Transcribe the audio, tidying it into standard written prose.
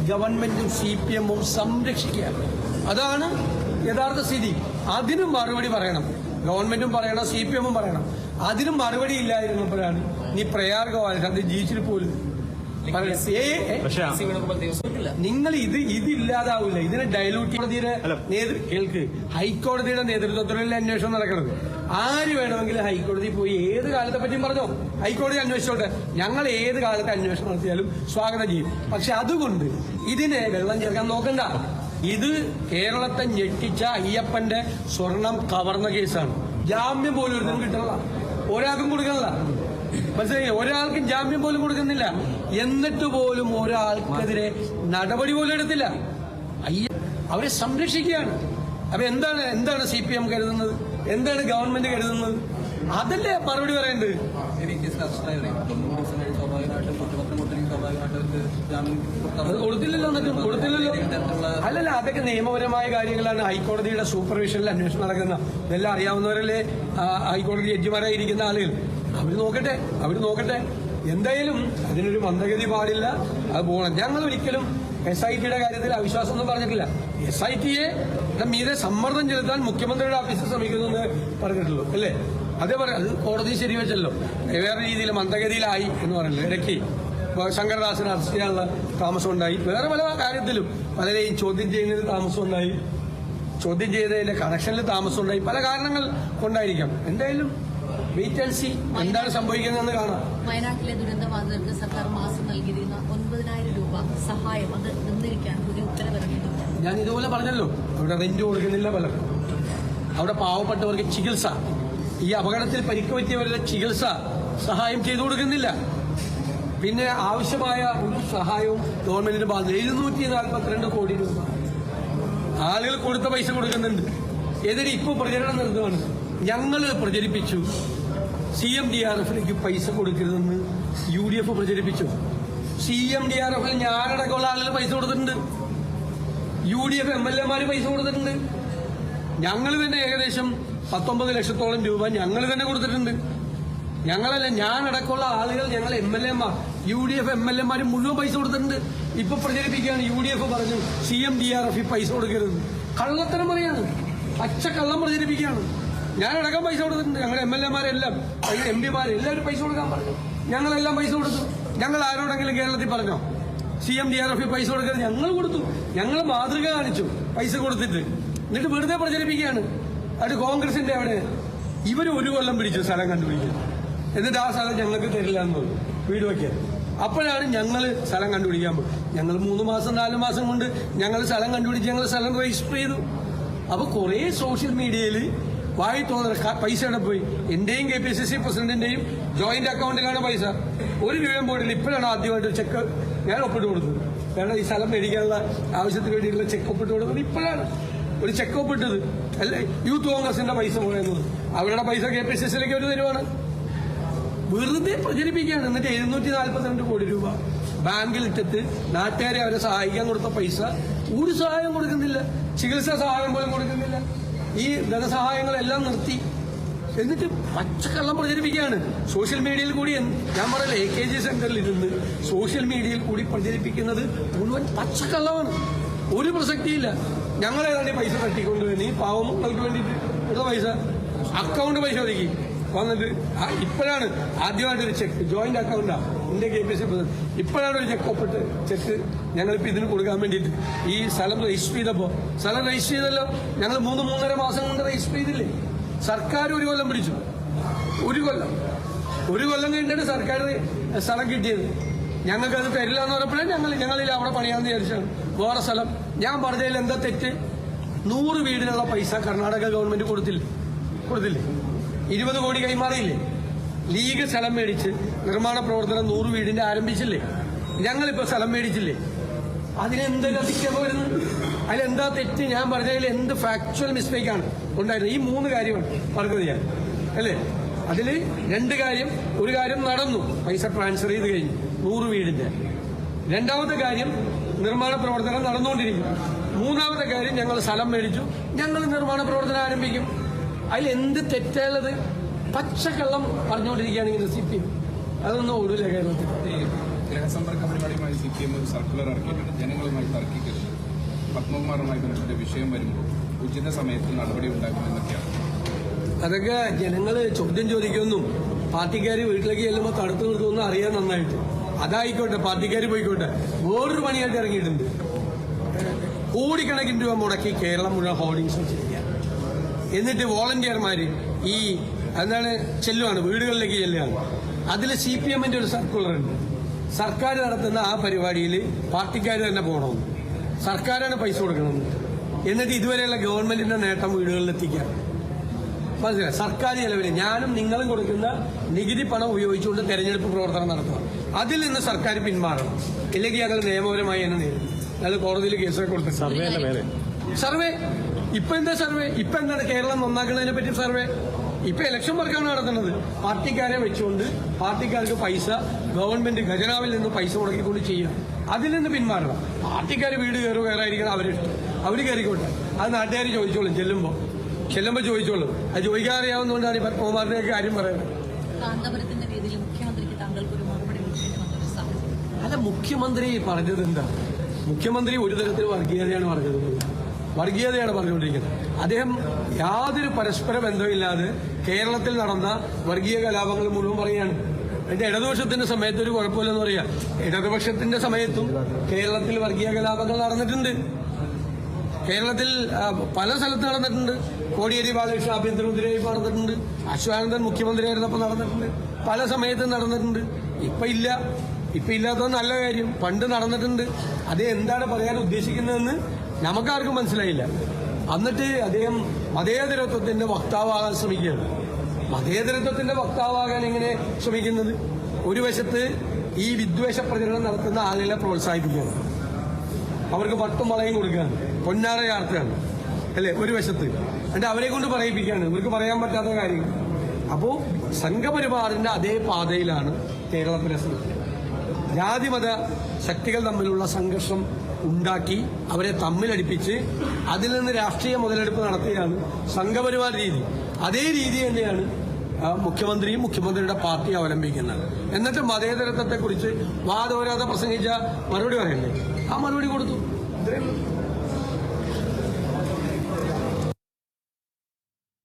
ഗവൺമെന്റും CPM-ഉം സംരക്ഷിക്കുക. അതാണ് യഥാർത്ഥ സ്ഥിതി. അതിനും മറുപടി പറയണം. ഗവൺമെന്റും പറയണം, CPM-ഉം പറയണം. അതിനും മറുപടി ഇല്ലായിരുന്നപ്പോഴാണ് നീ പ്രയാർഗവാദം അത് ജീവിച്ചിട്ട് പോലും നിങ്ങൾ ഇതില്ലാതാവില്ല. ഇതിനെ ഡയലൂട്ട് കേൾക്ക്. ഹൈക്കോടതിയുടെ നേതൃത്വത്തിലുള്ള അന്വേഷണം നടക്കുന്നത്. ആര് വേണമെങ്കിലും ഹൈക്കോടതി പോയി ഏത് കാലത്തെ പറ്റിയും പറഞ്ഞോ, ഹൈക്കോടതി അന്വേഷിച്ചോട്ടെ. ഞങ്ങൾ ഏത് കാലത്തെ അന്വേഷണം നടത്തിയാലും സ്വാഗതം ചെയ്യും. പക്ഷെ അതുകൊണ്ട് ഇതിനെ വെള്ളം ചേർക്കാൻ നോക്കണ്ട. ഇത് കേരളത്തെ ഞെട്ടിച്ച അയ്യപ്പന്റെ സ്വർണം കവർന്ന കേസാണ്. ജാമ്യം പോലും ഒരു കിട്ടണല്ല, ഒരാൾക്കും കൊടുക്കണല്ല. മനസ്സിലായി? ഒരാൾക്കും ജാമ്യം പോലും കൊടുക്കുന്നില്ല. എന്നിട്ട് പോലും ഒരാൾക്കെതിരെ നടപടി പോലും എടുത്തില്ല. അവരെ സംരക്ഷിക്കുകയാണ്. അപ്പൊ എന്താണ് CPM കരുതുന്നത്? എന്താണ് ഗവൺമെന്റ് കരുതുന്നത്? അതല്ലേ മറുപടി പറയേണ്ടത്. കൊടുത്തില്ലല്ലോ. അല്ലല്ല, അതൊക്കെ നിയമപരമായ കാര്യങ്ങളാണ്. ഹൈക്കോടതിയുടെ സൂപ്പർവിഷനിൽ അന്വേഷണം നടക്കുന്ന ഇതെല്ലാം അറിയാവുന്നവരല്ലേ ഹൈക്കോടതി ജഡ്ജിമാരായി ഇരിക്കുന്ന ആളുകൾ. അവര് നോക്കട്ടെ. എന്തായാലും അതിനൊരു മന്ദഗതി പാടില്ല. അത് പോകണം. ഞങ്ങൾ ഒരിക്കലും SITയുടെ കാര്യത്തിൽ അവിശ്വാസമൊന്നും പറഞ്ഞിട്ടില്ല. SITയെ മീതെ സമ്മർദ്ദം ചെലുത്താൻ മുഖ്യമന്ത്രിയുടെ ഓഫീസിൽ ശ്രമിക്കുന്നു പറഞ്ഞിട്ടുള്ളൂ അല്ലേ? അതേ പറയാം. അത് കോടതി ശരിവെച്ചല്ലോ. വേറെ രീതിയിൽ മന്ദഗതിയിലായി എന്ന് പറഞ്ഞല്ലോ. ഇടയ്ക്ക് ശങ്കരദാസിനെ അറസ്റ്റ് ചെയ്യാനുള്ള താമസം ഉണ്ടായി. വേറെ പല കാര്യത്തിലും പലരെയും ചോദ്യം ചെയ്യുന്നതിൽ താമസം ഉണ്ടായി. ചോദ്യം ചെയ്തതിന്റെ കണക്ഷനിൽ താമസം ഉണ്ടായി. പല കാരണങ്ങൾ കൊണ്ടായിരിക്കാം. എന്തായാലും വെയിറ്റ് ആൻഡ് സീ എന്താണ് സംഭവിക്കുന്നതെന്ന് കാണാം. വയനാട്ടിലെ ദുരന്തബാധിതർക്ക് സർക്കാർ മാസം നൽകിയിരുന്ന 9,000 രൂപ സഹായം അത് നിന്നിരിക്കാൻ പുതിയ ഉത്തരവിറങ്ങിയിട്ടുണ്ട്. ഞാൻ ഇതുപോലെ പറഞ്ഞല്ലോ, അവിടെ റെന്റ് കൊടുക്കുന്നില്ല പലർക്കും. അവിടെ പാവപ്പെട്ടവർക്ക് ചികിത്സ, ഈ അപകടത്തിൽ പരിക്ക് പറ്റിയവരുടെ ചികിത്സ സഹായം ചെയ്തു കൊടുക്കുന്നില്ല. പിന്നെ ആവശ്യമായ ഒരു സഹായവും ഗവൺമെന്റിന് ബാധ്യത 742 കോടി രൂപ ആളുകൾ കൊടുത്ത പൈസ കൊടുക്കുന്നുണ്ട്. എതിരെ ഇപ്പോൾ പ്രചരണം നടത്തുകയാണ്. ഞങ്ങൾ പ്രചരിപ്പിച്ചു CMDRF-ലേക്ക് പൈസ കൊടുക്കരുതെന്ന് UDF പ്രചരിപ്പിച്ചു. CMDRF-ൽ ഞാനടക്കമുള്ള ആളുകൾ പൈസ കൊടുത്തിട്ടുണ്ട്. UDF MLA-മാര് പൈസ കൊടുത്തിട്ടുണ്ട്. ഞങ്ങൾ തന്നെ ഏകദേശം 19 ലക്ഷത്തോളം രൂപ ഞങ്ങൾ തന്നെ കൊടുത്തിട്ടുണ്ട്. ഞങ്ങളല്ല, ഞാനടക്കമുള്ള ആളുകൾ, ഞങ്ങൾ MLA-മാർ, UDF MLA-മാര് മുഴുവൻ പൈസ കൊടുത്തിട്ടുണ്ട്. ഇപ്പൊ പ്രചരിപ്പിക്കുകയാണ്. UDF പറഞ്ഞു CMDRF-ൽ പൈസ കൊടുക്കരുത്. കള്ളത്തരം പറയാണ്, പച്ചക്കള്ളം പ്രചരിപ്പിക്കുകയാണ്. ഞാനടക്കം പൈസ കൊടുത്തിട്ടുണ്ട്. ഞങ്ങൾ MLA-മാരെല്ലാം, MP-മാരെല്ലാവരും പൈസ കൊടുക്കാൻ പറഞ്ഞു. ഞങ്ങളെല്ലാം പൈസ കൊടുത്തു. ഞങ്ങൾ ആരോടെങ്കിലും കേരളത്തിൽ പറഞ്ഞോ CMDRF-ൽ പൈസ കൊടുക്കരുത്? ഞങ്ങൾ കൊടുത്തു. ഞങ്ങൾ മാതൃക കാണിച്ചു പൈസ കൊടുത്തിട്ട്. എന്നിട്ട് വെറുതെ പ്രചരിപ്പിക്കുകയാണ്. അത് കോൺഗ്രസിന്റെ അവിടെ ഇവർ 1 കൊല്ലം പിടിച്ചു സ്ഥലം കണ്ടുപിടിക്കാൻ. എന്നിട്ട് ആ സ്ഥലം ഞങ്ങൾക്ക് തരില്ല എന്ന് പറഞ്ഞു വീട് വയ്ക്കാൻ. അപ്പോഴാണ് ഞങ്ങൾ സ്ഥലം കണ്ടുപിടിക്കാൻ പോകും. ഞങ്ങൾ 3 മാസം 4 മാസം കൊണ്ട് ഞങ്ങൾ സ്ഥലം കണ്ടുപിടിച്ച് ഞങ്ങൾ സ്ഥലം രജിസ്റ്റർ ചെയ്തു. അപ്പൊ കുറെ സോഷ്യൽ മീഡിയയിൽ വായി തോന്നുന്ന പൈസ എവിടെ പോയി? എന്റെയും KPCC പ്രസിഡന്റിന്റെയും ജോയിന്റ് അക്കൗണ്ടിലാണ് പൈസ. 1 രൂപയും പോയിട്ടില്ല. ഇപ്പോഴാണ് ആദ്യമായിട്ട് ചെക്ക് ഞാൻ ഒപ്പിട്ട് കൊടുത്തത്. കാരണം ഈ സ്ഥലം മേടിക്കാനുള്ള ആവശ്യത്തിന് വേണ്ടിയുള്ള ചെക്ക് ഒപ്പിട്ട് കൊടുത്തത് ഇപ്പോഴാണ്. ഒരു ചെക്ക് ഒപ്പിട്ടത് അല്ലെ യൂത്ത് കോൺഗ്രസിന്റെ പൈസ പോയെന്നത്. അവരുടെ പൈസ KPCC-യിലേക്ക് അവർ തരുവാണ്. വെറുതെ പ്രചരിപ്പിക്കുകയാണ്. എന്നിട്ട് 742 കോടി രൂപ ബാങ്കിൽ ഇട്ടിട്ട് നാട്ടുകാരെ അവരെ സഹായിക്കാൻ കൊടുത്ത പൈസ ഒരു സഹായം കൊടുക്കുന്നില്ല. ചികിത്സാ സഹായം പോലും കൊടുക്കുന്നില്ല. ഈ ധനസഹായങ്ങളെല്ലാം നിർത്തി. എന്നിട്ട് പച്ചക്കള്ളം പ്രചരിപ്പിക്കുകയാണ് സോഷ്യൽ മീഡിയയിൽ കൂടി. ഞാൻ പറയല്ലേ, AKG സെന്ററിൽ ഇരുന്ന് സോഷ്യൽ മീഡിയയിൽ കൂടി പ്രചരിപ്പിക്കുന്നത് മുഴുവൻ പച്ചക്കള്ളമാണ്. ഒരു പ്രസക്തിയില്ല. ഞങ്ങളേതാണ്ട് പൈസ തട്ടിക്കൊണ്ടുവന്ന് ഈ പാവങ്ങൾക്ക് വേണ്ടിയിട്ട് ഉള്ള പൈസ അക്കൗണ്ട് പരിശോധിക്കും വന്നിട്ട്. ഇപ്പോഴാണ് ആദ്യമായിട്ട് ഒരു ചെക്ക്, ജോയിന്റ് അക്കൗണ്ടാണ് എന്റെ KPCC പ്രസിഡന്റ്, ഇപ്പോഴാണ് ഒരു ചെക്ക് ഒപ്പിട്ട് ചെക്ക് ഞങ്ങളിപ്പോൾ ഇതിന് കൊടുക്കാൻ വേണ്ടിയിട്ട് ഈ സ്ഥലം രജിസ്റ്റർ ചെയ്തപ്പോൾ. സ്ഥലം രജിസ്റ്റർ ചെയ്തല്ലോ. ഞങ്ങൾ 3-3.5 മാസം കൊണ്ട് രജിസ്റ്റർ ചെയ്തില്ലേ. സർക്കാർ 1 കൊല്ലം പിടിച്ചു. 1 കൊല്ലം കഴിഞ്ഞിട്ടാണ് സർക്കാർ സ്ഥലം കിട്ടിയത്. ഞങ്ങൾക്കത് തരില്ല എന്ന് പറഞ്ഞപ്പോഴേ ഞങ്ങളിൽ അവിടെ പണിയാന്ന് വിചാരിച്ചാണ് വേറെ സ്ഥലം. ഞാൻ പറഞ്ഞതിൽ എന്താ തെറ്റ്? 100 വീടിനുള്ള പൈസ കർണാടക ഗവൺമെന്റ് കൊടുത്തില്ലേ? 20 കോടി കൈമാറിയില്ലേ? ലീഗ് സ്ഥലം മേടിച്ച് നിർമ്മാണ പ്രവർത്തനം 100 വീടിന്റെ ആരംഭിച്ചില്ലേ? ഞങ്ങളിപ്പോ സ്ഥലം മേടിച്ചില്ലേ? അതിനെന്തൊരു അതിക്രമം വരുന്നത്? അതിലെന്താ തെറ്റ്? ഞാൻ പറഞ്ഞതിൽ എന്ത് ഫാക്ച്വൽ മിസ്റ്റേക്കാണ് ഉണ്ടായിരുന്നത്? ഈ 3 കാര്യമാണ് പറഞ്ഞത് ഞാൻ അല്ലേ. അതിൽ 2 കാര്യം, ഒരു കാര്യം നടന്നു, പൈസ ട്രാൻസ്ഫർ ചെയ്ത് കഴിഞ്ഞു 100 വീടിന്റെ. 2ാമത്തെ കാര്യം നിർമ്മാണ പ്രവർത്തനം നടന്നുകൊണ്ടിരിക്കും. 3ാമത്തെ കാര്യം ഞങ്ങൾ സ്ഥലം മേടിച്ചു, ഞങ്ങൾ നിർമ്മാണ പ്രവർത്തനം ആരംഭിക്കും. അതിലെന്ത് തെറ്റുള്ളത്? പച്ചക്കള്ളം പറഞ്ഞുകൊണ്ടിരിക്കുകയാണെങ്കിൽ CPM അതൊന്നും ഓടില്ല കേരളത്തിൽ. ജനസമ്പർക്ക പരിപാടിയുമായി CPM ഒരു സർക്കുലർ ഇറക്കിയിട്ടുണ്ട്. ജനങ്ങളുമായി തർക്കിക്കരുത്, പത്മകുമാറുമായി ബന്ധപ്പെട്ട വിഷയം വരുമ്പോൾ ഉചിത സമയത്ത് നടപടി ഉണ്ടാക്കുമെന്നൊക്കെയാണ്. അതൊക്കെ ജനങ്ങൾ ചോദ്യം ചോദിക്കുമെന്നും പാർട്ടിക്കാർ വീട്ടിലേക്ക് ചെല്ലുമ്പോൾ തടുത്തു നിർത്തുമെന്നും അറിയാൻ നന്നായിട്ട്. അതായിക്കോട്ടെ, പാർട്ടിക്കാർ പോയിക്കോട്ടെ. വേറൊരു പണിയായിട്ട് ഇറങ്ങിയിട്ടുണ്ട്. കോടിക്കണക്കിന് രൂപ മുടക്കി കേരളം മുഴുവൻ ഹോർഡിങ്സ് വെച്ചിരിക്കുക. എന്നിട്ട് വോളണ്ടിയർമാര് ഈ എന്താണ് ചെല്ലുവാണ്, വീടുകളിലേക്ക് ചെല്ലുകയാണ്. അതിൽ CPMന്റെ ഒരു സർക്കുലർ ഉണ്ട്. സർക്കാർ നടത്തുന്ന ആ പരിപാടിയിൽ പാർട്ടിക്കാർ തന്നെ പോകണമെന്ന്, സർക്കാരാണ് പൈസ കൊടുക്കണമെന്ന്. എന്നിട്ട് ഇതുവരെയുള്ള ഗവൺമെന്റിന്റെ നേട്ടം വീടുകളിലെത്തിക്കുക. മനസ്സിലായി? സർക്കാർ ചെലവിൽ ഞാനും നിങ്ങളും കൊടുക്കുന്ന നികുതി പണം ഉപയോഗിച്ചുകൊണ്ട് തെരഞ്ഞെടുപ്പ് പ്രവർത്തനം നടത്തുക. അതിൽ നിന്ന് സർക്കാർ പിന്മാറണം. ഇല്ലെങ്കിൽ ഞങ്ങൾ നിയമപരമായി തന്നെ നേരിടും. ഞങ്ങൾ കോടതിയിൽ കേസൊക്കെ കൊടുത്ത സർവേ ഇപ്പൊ എന്താ സർവേ? ഇപ്പൊ എന്താണ് കേരളം നന്നാക്കുന്നതിനെ പറ്റി സർവേ? ഇപ്പൊ ഇലക്ഷൻ വർക്കാണ് നടത്തുന്നത്. പാർട്ടിക്കാരെ വെച്ചുകൊണ്ട് പാർട്ടിക്കാർക്ക് പൈസ ഗവൺമെന്റ് ഖജനാവിൽ നിന്ന് പൈസ മുടക്കിക്കൊണ്ട് ചെയ്യണം. അതിൽ നിന്ന് പിന്മാറണം. പാർട്ടിക്കാർ വീട് കയറായിരിക്കണം അവരിഷ്ടം, അവർ കയറിക്കോട്ടെ. അത് നാട്ടുകാർ ചോദിച്ചോളും. ചെല്ലുമ്പോൾ ചോദിച്ചോളും. അത് ചോദിക്കാറിയാവുന്നതുകൊണ്ടാണ് ഈ പത്മകുമാറിന്റെ കാര്യം പറയുന്നത്. കാന്തപുരത്തിന്റെ വേദിയിൽ മുഖ്യമന്ത്രിക്ക് താങ്കൾക്കൊരു മറുപടി കൊടുക്കേണ്ടി സാഹചര്യം. അല്ല, മുഖ്യമന്ത്രി പറഞ്ഞത് എന്താ? മുഖ്യമന്ത്രി ഒരു തരത്തിൽ വർഗീയതയാണ് പറഞ്ഞുകൊണ്ടിരിക്കുന്നത്. അദ്ദേഹം യാതൊരു പരസ്പര ബന്ധമില്ലാതെ കേരളത്തിൽ നടന്ന വർഗീയ കലാപങ്ങൾ മുഴുവൻ പറയുകയാണ്. എന്റെ ഇടതുപക്ഷത്തിന്റെ സമയത്ത് ഒരു കുഴപ്പമില്ലെന്ന് പറയാ. ഇടതുപക്ഷത്തിന്റെ സമയത്തും കേരളത്തിൽ വർഗീയ കലാപങ്ങൾ നടന്നിട്ടുണ്ട്. കേരളത്തിൽ പല സ്ഥലത്ത് നടന്നിട്ടുണ്ട്. കോടിയേരി ബാലകൃഷ്ണൻ ആഭ്യന്തരമന്ത്രിയായി നടന്നിട്ടുണ്ട്. അശ്വാനന്ദൻ മുഖ്യമന്ത്രിയായിരുന്നപ്പോൾ നടന്നിട്ടുണ്ട്. പല സമയത്തും നടന്നിട്ടുണ്ട്. ഇപ്പൊ ഇല്ലാത്തത് നല്ല കാര്യം. പണ്ട് നടന്നിട്ടുണ്ട്. അത് എന്താണ് പറയാൻ ഉദ്ദേശിക്കുന്നതെന്ന് നമുക്കാർക്കും മനസ്സിലായില്ല. എന്നിട്ട് അദ്ദേഹം മതേതരത്വത്തിന്റെ വക്താവാകാൻ ശ്രമിക്കുകയാണ്. മതേതരത്വത്തിന്റെ വക്താവാകാൻ എങ്ങനെ ശ്രമിക്കുന്നത്? ഒരു വശത്ത് ഈ വിദ്വേഷ പ്രചരണം നടത്തുന്ന ആളുകളെ പ്രോത്സാഹിപ്പിക്കുകയാണ്, അവർക്ക് പട്ടും വളയും കൊടുക്കുകയാണ്, പൊന്നാറ ചാർത്തുകയാണ്, അല്ലേ? ഒരു വശത്ത് എന്നിട്ട് അവരെ കൊണ്ട് പറയിപ്പിക്കുകയാണ് ഇവർക്ക് പറയാൻ പറ്റാത്ത കാര്യങ്ങൾ. അപ്പോ സംഘപരിവാറിന്റെ അതേ പാതയിലാണ് കേരളത്തിലെ ജാതിമത ശക്തികൾ തമ്മിലുള്ള സംഘർഷം ഉണ്ടാക്കി അവരെ തമ്മിലടിപ്പിച്ച് അതിൽ നിന്ന് രാഷ്ട്രീയ മുതലെടുപ്പ് നടത്തിയാണ് സംഘപരിവാർ രീതി. അതേ രീതി തന്നെയാണ് മുഖ്യമന്ത്രിയും മുഖ്യമന്ത്രിയുടെ പാർട്ടി അവലംബിക്കുന്നത്. എന്നിട്ട് മതേതരത്വത്തെക്കുറിച്ച് വാദോരാതെ പ്രസംഗിച്ച മറുപടി പറയണ്ടേ? ആ മറുപടി കൊടുത്തു. ഇത്രയും